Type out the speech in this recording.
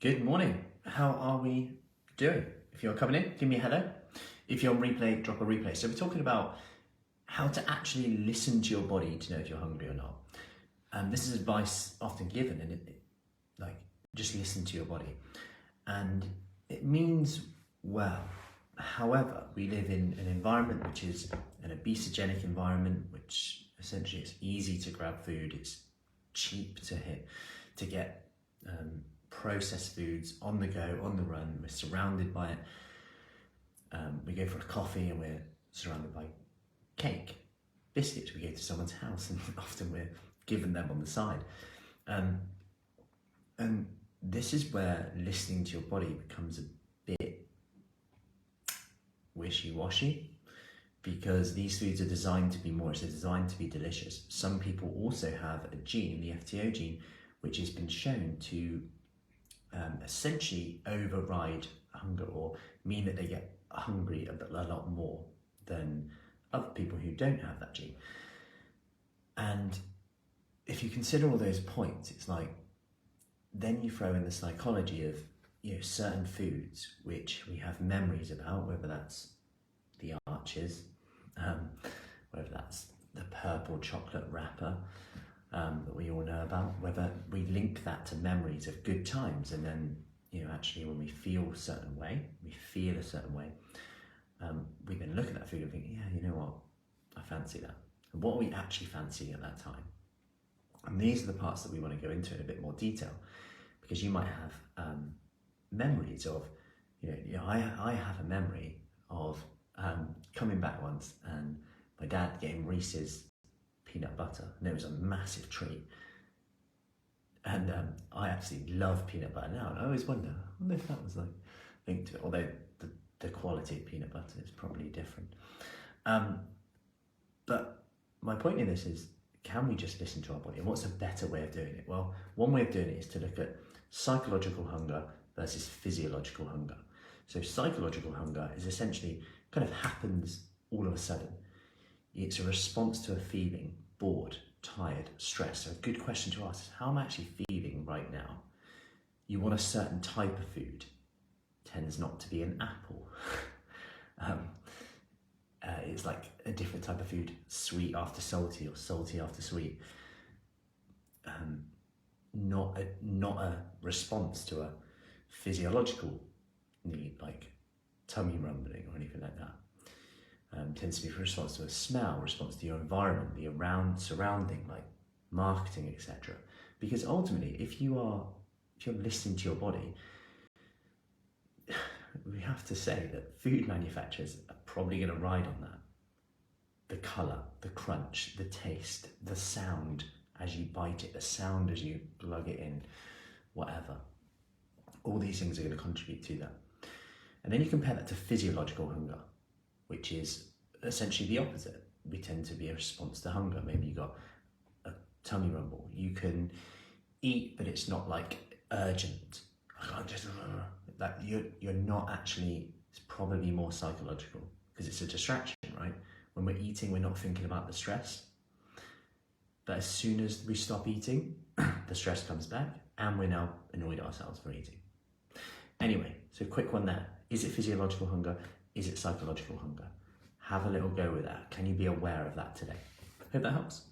Good morning. How are we doing? If you're coming in, give me a hello. If you're on replay, drop a replay. So we're talking about how to actually listen to your body to know if you're hungry or not. This is advice often given, and like just listen to your body. And it means well. However, we live in an environment which is an obesogenic environment, which essentially it's easy to grab food. It's cheap to get processed foods on the go, on the run. We're surrounded by it. We go for a coffee and we're surrounded by cake, biscuits. We go to someone's house and often we're given them on the side. And this is where listening to your body becomes a bit wishy-washy, because these foods are designed to be they're designed to be delicious. Some people also have a gene, the FTO gene, which has been shown to essentially override hunger, or mean that they get hungry a lot more than other people who don't have that gene. And if you consider all those points, it's like, then you throw in the psychology of, certain foods which we have memories about, whether that's the arches, whether that's the purple chocolate wrapper that we all know about, whether we link that to memories of good times, and then actually when we feel a certain way, we then look at that food and think, yeah, you know what, I fancy that. And what are we actually fancying at that time? And these are the parts that we want to go into in a bit more detail, because you might have memories of, I have a memory of coming back once and my dad getting Reese's peanut butter, and it was a massive treat. And I absolutely love peanut butter now, and I always wonder if that was like linked to it, although the quality of peanut butter is probably different. But my point in this is, can we just listen to our body? And what's a better way of doing it? Well, one way of doing it is to look at psychological hunger versus physiological hunger. So psychological hunger is essentially kind of happens all of a sudden. It's a response to a feeling, bored, tired, stressed. So a good question to ask is, how am I actually feeling right now? You want a certain type of food. Tends not to be an apple. It's like a different type of food, sweet after salty or salty after sweet. Not a response to a physiological need like tummy rumbling or anything like that. Tends to be a response to a smell, response to your environment, the surrounding, like marketing, etc. Because ultimately, if you're listening to your body, we have to say that food manufacturers are probably going to ride on that. The colour, the crunch, the taste, the sound as you bite it, the sound as you plug it in, whatever. All these things are going to contribute to that. And then you compare that to physiological hunger, which is essentially the opposite. We tend to be a response to hunger. Maybe you got a tummy rumble. You can eat, but it's not like urgent. I can't just, that you're not actually, it's probably more psychological, because it's a distraction, right? When we're eating, we're not thinking about the stress. But as soon as we stop eating, the stress comes back, and we're now annoyed ourselves for eating. Anyway, so quick one there. Is it physiological hunger? Is it psychological hunger? Have a little go with that. Can you be aware of that today? Hope that helps.